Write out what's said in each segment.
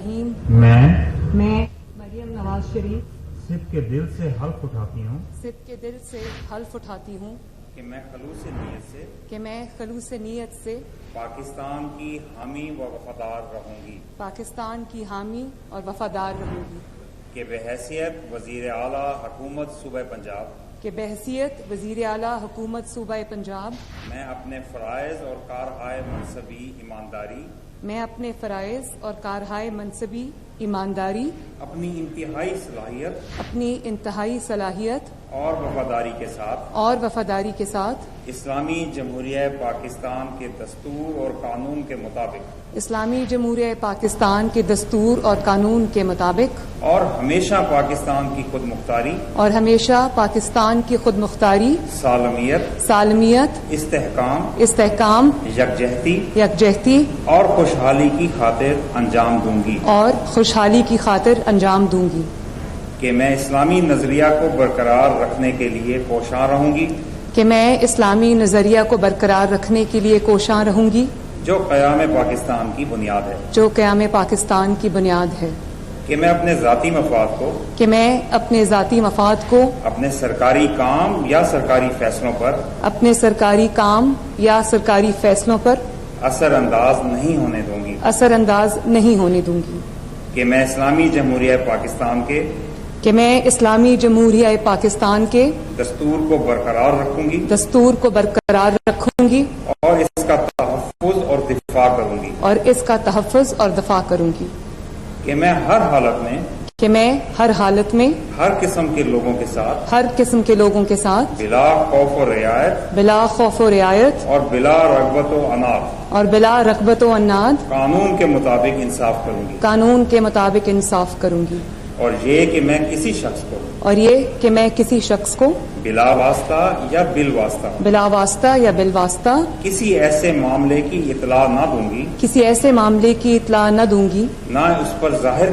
الرحیم میں مریم نواز شریف صدق کے دل سے حلف اٹھاتی ہوں صدق کے دل سے حلف اٹھاتی ہوں کہ میں خلوص نیت سے پاکستان کی حامی و وفادار رہوں گی پاکستان کی حامی اور وفادار رہوں گی کہ بحیثیت وزیر اعلیٰ حکومت صوبہ پنجاب کہ بحیثیت وزیر اعلیٰ حکومت صوبہ پنجاب میں اپنے فرائض اور کارہائے منصبی ایمانداری اپنی انتہائی صلاحیت اور وفاداری کے ساتھ اسلامی جمہوریہ پاکستان کے دستور اور قانون کے مطابق اسلامی جمہوریہ پاکستان کے دستور اور قانون کے مطابق اور ہمیشہ پاکستان کی خود مختاری سالمیت استحکام یکجہتی اور خوشحالی کی خاطر انجام دوں گی کہ میں اسلامی نظریہ کو برقرار رکھنے کے لیے کوشاں رہوں گی جو قیام پاکستان کی بنیاد ہے کہ میں اپنے ذاتی مفاد کو اپنے سرکاری کام یا سرکاری فیصلوں پر اثر انداز نہیں ہونے دوں گی کہ میں اسلامی جمہوریہ پاکستان کے دستور کو برقرار رکھوں گی اور اس کا تحفظ اور دفاع کروں گی کہ میں ہر حالت میں ہر قسم کے لوگوں کے ساتھ بلا خوف و رعایت اور بلا رغبت و عناد قانون کے مطابق انصاف کروں گی اور یہ کہ میں کسی شخص کو بلا واسطہ یا بالواسطہ کسی ایسے معاملے کی اطلاع نہ دوں گی نہ اس پر ظاہر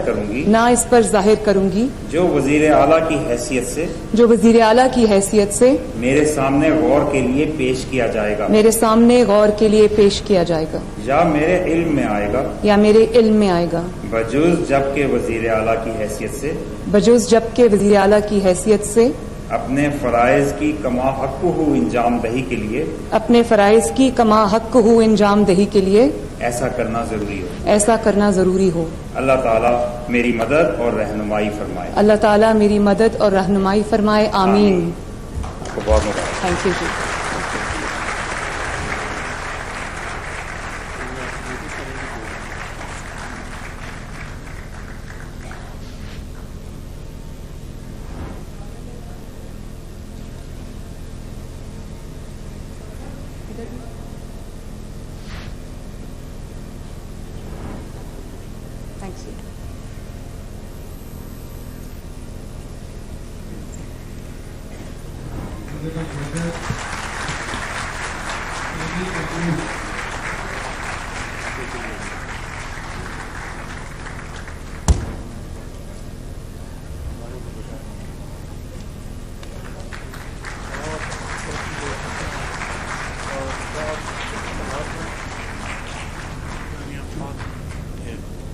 کروں گی جو وزیر اعلیٰ کی حیثیت سے میرے سامنے غور کے لیے پیش کیا جائے گا یا میرے علم میں آئے گا بجوز جب کہ وزیر اعلیٰ کی حیثیت سے اپنے فرائض کی کما حق ہو انجام دہی کے لیے ایسا کرنا ضروری ہو اللہ تعالیٰ میری مدد اور رہنمائی فرمائے آمین تھینک یو جی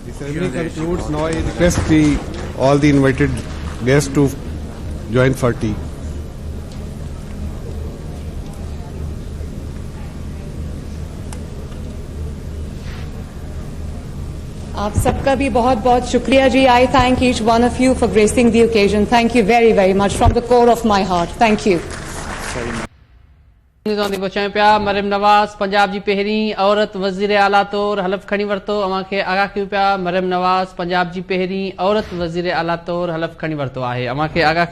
The ceremony concludes. Now I request all the invited guests to join for tea. آپ سب کا بھی بہت بہت شکریہ جی. I thank each one of you for gracing the occasion. Thank you very very much from the core of my heart. Thank you. پہچائیں پیا مریم نواز پنجاب جی پہریں عورت وزیر اعلیٰ طور حلف کھنی ورتو. اواں کے آگاہ کیوں پیا مریم نواز پنجاب جی پہریں عورت وزیر اعلیٰ طور حلف کھنی ورتو ہے. اواں کے آگاہ